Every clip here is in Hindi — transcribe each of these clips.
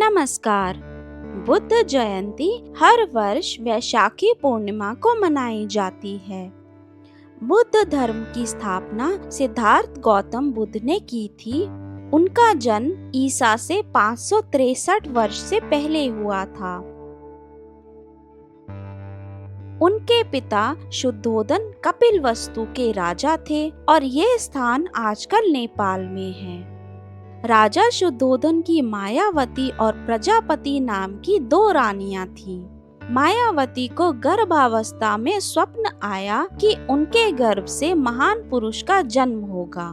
नमस्कार। बुद्ध जयंती हर वर्ष वैशाखी पूर्णिमा को मनाई जाती है। बुद्ध धर्म की स्थापना सिद्धार्थ गौतम बुद्ध ने की थी। उनका जन्म ईसा से 563 वर्ष से पहले हुआ था। उनके पिता शुद्धोदन कपिलवस्तु के राजा थे और ये स्थान आजकल नेपाल में है। राजा शुद्धोदन की मायावती और प्रजापति नाम की 2 रानियां थीं। मायावती को गर्भावस्था में स्वप्न आया कि उनके गर्भ से महान पुरुष का जन्म होगा।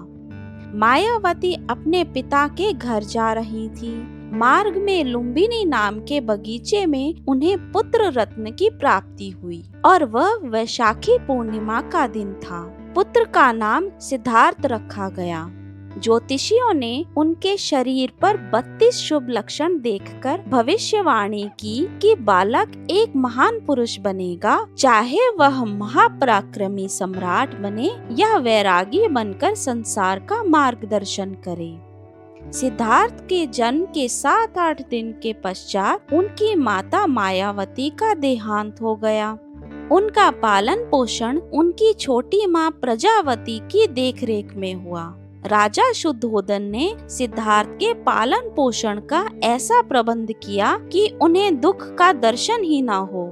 मायावती अपने पिता के घर जा रही थी। मार्ग में लुम्बिनी नाम के बगीचे में उन्हें पुत्र रत्न की प्राप्ति हुई और वह वैशाखी पूर्णिमा का दिन था। पुत्र का नाम सिद्धार्थ रखा गया। ज्योतिषियों ने उनके शरीर पर 32 शुभ लक्षण देखकर भविष्यवाणी की कि बालक एक महान पुरुष बनेगा, चाहे वह महापराक्रमी सम्राट बने या वैरागी बनकर संसार का मार्गदर्शन करे। सिद्धार्थ के जन्म के 7-8 दिन के पश्चात उनकी माता मायावती का देहांत हो गया। उनका पालन पोषण उनकी छोटी माँ प्रजावती की देखरेख में हुआ। राजा शुद्धोदन ने सिद्धार्थ के पालन पोषण का ऐसा प्रबंध किया कि उन्हें दुख का दर्शन ही न हो।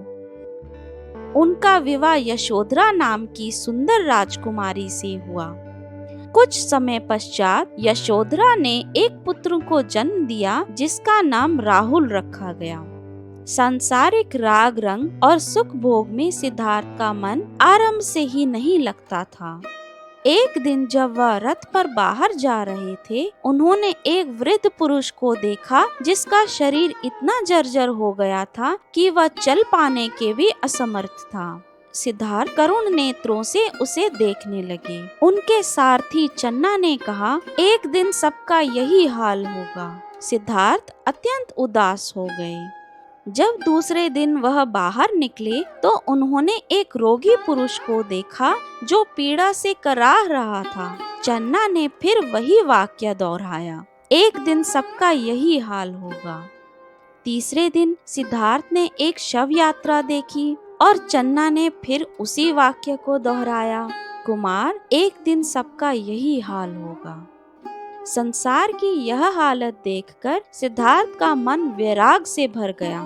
उनका विवाह यशोधरा नाम की सुंदर राजकुमारी से हुआ। कुछ समय पश्चात यशोधरा ने एक पुत्र को जन्म दिया जिसका नाम राहुल रखा गया। सांसारिक राग रंग और सुख भोग में सिद्धार्थ का मन आरंभ से ही नहीं लगता था। एक दिन जब वह रथ पर बाहर जा रहे थे, उन्होंने एक वृद्ध पुरुष को देखा जिसका शरीर इतना जर्जर हो गया था कि वह चल पाने के भी असमर्थ था। सिद्धार्थ करुण नेत्रों से उसे देखने लगे। उनके सारथी चन्ना ने कहा, एक दिन सबका यही हाल होगा। सिद्धार्थ अत्यंत उदास हो गए। जब दूसरे दिन वह बाहर निकले तो उन्होंने एक रोगी पुरुष को देखा जो पीड़ा से कराह रहा था। चन्ना ने फिर वही वाक्य दोहराया, एक दिन सबका यही हाल होगा। तीसरे दिन सिद्धार्थ ने एक शव यात्रा देखी और चन्ना ने फिर उसी वाक्य को दोहराया, कुमार, एक दिन सबका यही हाल होगा। संसार की यह हालत देखकर सिद्धार्थ का मन वैराग से भर गया।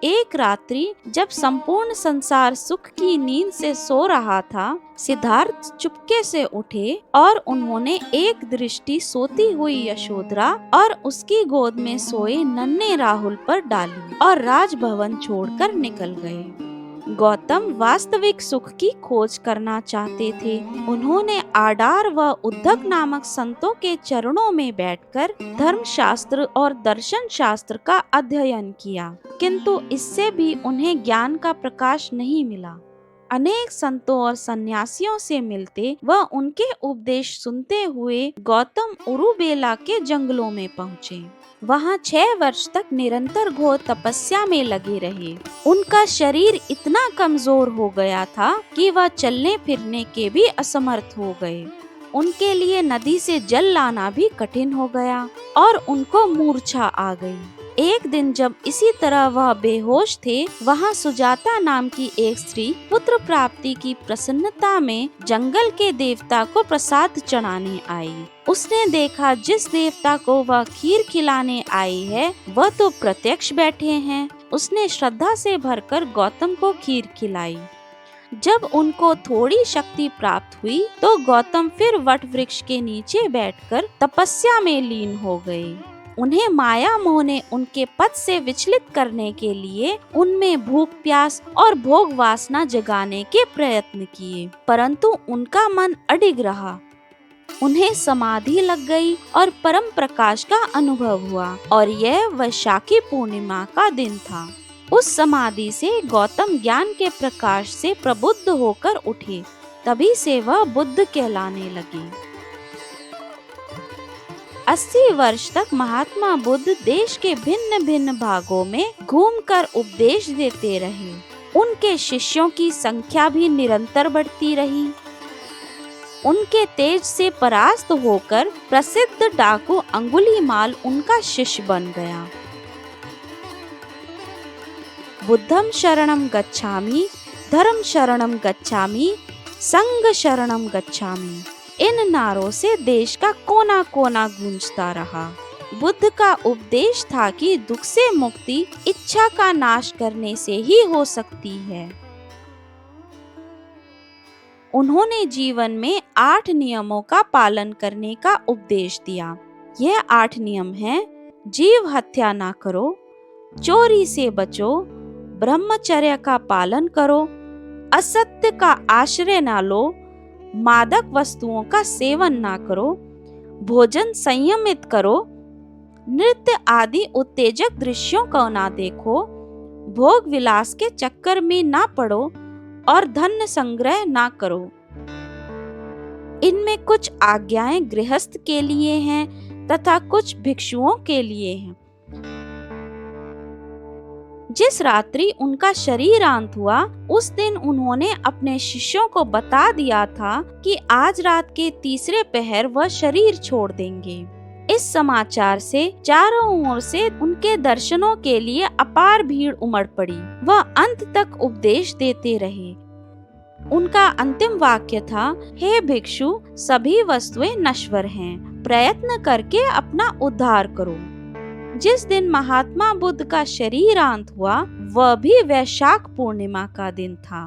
एक रात्रि जब संपूर्ण संसार सुख की नींद से सो रहा था, सिद्धार्थ चुपके से उठे और उन्होंने एक दृष्टि सोती हुई यशोधरा और उसकी गोद में सोए नन्हे राहुल पर डाली और राजभवन छोड़कर निकल गए। गौतम वास्तविक सुख की खोज करना चाहते थे। उन्होंने आडार व उद्धक नामक संतों के चरणों में बैठकर धर्मशास्त्र और दर्शन शास्त्र का अध्ययन किया, किंतु इससे भी उन्हें ज्ञान का प्रकाश नहीं मिला। अनेक संतों और सन्यासियों से मिलते व उनके उपदेश सुनते हुए गौतम उरुबेला के जंगलों में पहुँचे। वहाँ 6 वर्ष तक निरंतर घोर तपस्या में लगे रहे। उनका शरीर इतना कमजोर हो गया था कि वह चलने फिरने के भी असमर्थ हो गए। उनके लिए नदी से जल लाना भी कठिन हो गया और उनको मूर्छा आ गई। एक दिन जब इसी तरह वह बेहोश थे, वहाँ सुजाता नाम की एक स्त्री पुत्र प्राप्ति की प्रसन्नता में जंगल के देवता को प्रसाद चढ़ाने आई। उसने देखा जिस देवता को वह खीर खिलाने आई है वह तो प्रत्यक्ष बैठे हैं। उसने श्रद्धा से भरकर गौतम को खीर खिलाई। जब उनको थोड़ी शक्ति प्राप्त हुई तो गौतम फिर वट वृक्ष के नीचे बैठकर तपस्या में लीन हो गए। उन्हें माया मोह ने उनके पथ से विचलित करने के लिए उनमें भूख प्यास और भोग वासना जगाने के प्रयत्न किए, परंतु उनका मन अडिग रहा। उन्हें समाधि लग गई और परम प्रकाश का अनुभव हुआ और यह वैशाखी पूर्णिमा का दिन था। उस समाधि से गौतम ज्ञान के प्रकाश से प्रबुद्ध होकर उठे। तभी से वह बुद्ध कहलाने लगे। 80 वर्ष तक महात्मा बुद्ध देश के भिन्न भिन्न भागों में घूमकर उपदेश देते रहे। उनके शिष्यों की संख्या भी निरंतर बढ़ती रही। उनके तेज से परास्त होकर प्रसिद्ध डाकू अंगुलीमाल उनका शिष्य बन गया। बुद्धम शरणम गच्छामि, धर्म शरणम गच्छामि, संघ शरणम गच्छामि। इन नारों से देश का कोना कोना गूंजता रहा। बुद्ध का उपदेश था कि दुख से मुक्ति इच्छा का नाश करने से ही हो सकती है। उन्होंने जीवन में 8 नियमों का पालन करने का उपदेश दिया। यह 8 नियम हैं: जीव हत्या ना करो, चोरी से बचो, ब्रह्मचर्य का पालन करो, असत्य का आश्रय ना लो, मादक वस्तुओं का सेवन ना करो, भोजन संयमित करो, नृत्य आदि उत्तेजक दृश्यों को ना देखो, भोग विलास के चक्कर में ना पड़ो और धन संग्रह ना करो। इनमें कुछ आज्ञाएं गृहस्थ के लिए हैं तथा कुछ भिक्षुओं के लिए हैं। जिस रात्रि उनका शरीरांत हुआ, उस दिन उन्होंने अपने शिष्यों को बता दिया था कि आज रात के तीसरे पहर वह शरीर छोड़ देंगे। इस समाचार से चारों ओर से उनके दर्शनों के लिए अपार भीड़ उमड़ पड़ी। वह अंत तक उपदेश देते रहे। उनका अंतिम वाक्य था, हे भिक्षु, सभी वस्तुएं नश्वर हैं, प्रयत्न करके अपना उद्धार करो। जिस दिन महात्मा बुद्ध का शरीरांत हुआ, वह भी वैशाख पूर्णिमा का दिन था।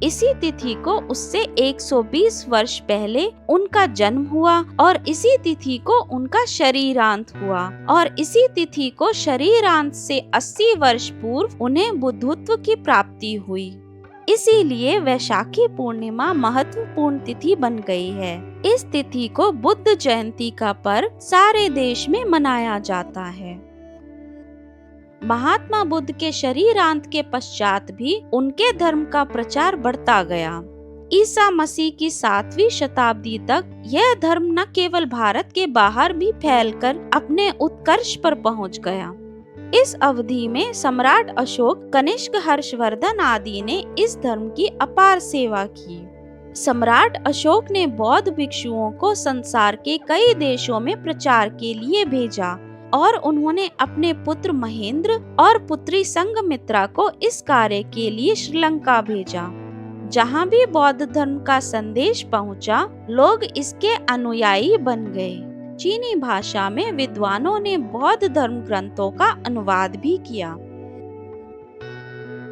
इसी तिथि को उससे 120 वर्ष पहले उनका जन्म हुआ और इसी तिथि को उनका शरीरांत हुआ और इसी तिथि को शरीरांत से 80 वर्ष पूर्व उन्हें बुद्धत्व की प्राप्ति हुई। इसीलिए वैशाखी पूर्णिमा महत्वपूर्ण तिथि बन गई है। इस तिथि को बुद्ध जयंती का पर्व सारे देश में मनाया जाता है। महात्मा बुद्ध के शरीरांत के पश्चात भी उनके धर्म का प्रचार बढ़ता गया। ईसा मसीह की 7वीं शताब्दी तक यह धर्म न केवल भारत के बाहर भी फैलकर अपने उत्कर्ष पर पहुंच गया। इस अवधि में सम्राट अशोक, कनिष्क, हर्षवर्धन आदि ने इस धर्म की अपार सेवा की। सम्राट अशोक ने बौद्ध भिक्षुओं को संसार के कई देशों में प्रचार के लिए भेजा और उन्होंने अपने पुत्र महेंद्र और पुत्री संघमित्रा को इस कार्य के लिए श्रीलंका भेजा। जहाँ भी बौद्ध धर्म का संदेश पहुँचा, लोग इसके अनुयायी बन गए। चीनी भाषा में विद्वानों ने बौद्ध धर्म ग्रंथों का अनुवाद भी किया।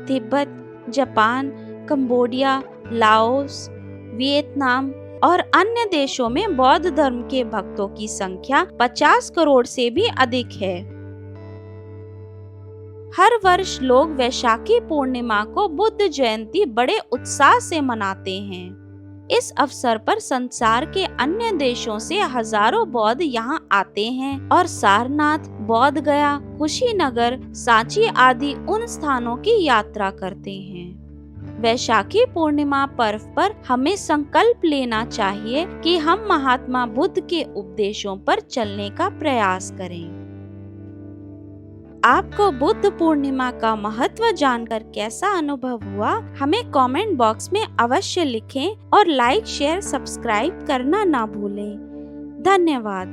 Tibet, Japan, Cambodia, Laos, Vietnam और अन्य देशों में बौद्ध धर्म के भक्तों की संख्या 50 करोड़ से भी अधिक है। हर वर्ष लोग वैशाखी पूर्णिमा को बुद्ध जयंती बड़े उत्साह से मनाते हैं। इस अवसर पर संसार के अन्य देशों से हजारों बौद्ध यहाँ आते हैं और सारनाथ, बोध गया, कुशीनगर, सांची आदि उन स्थानों की यात्रा करते हैं। वैशाखी पूर्णिमा पर्व पर हमें संकल्प लेना चाहिए कि हम महात्मा बुद्ध के उपदेशों पर चलने का प्रयास करें। आपको बुद्ध पूर्णिमा का महत्व जानकर कैसा अनुभव हुआ, हमें कमेंट बॉक्स में अवश्य लिखें और लाइक, शेयर, सब्सक्राइब करना ना भूलें। धन्यवाद।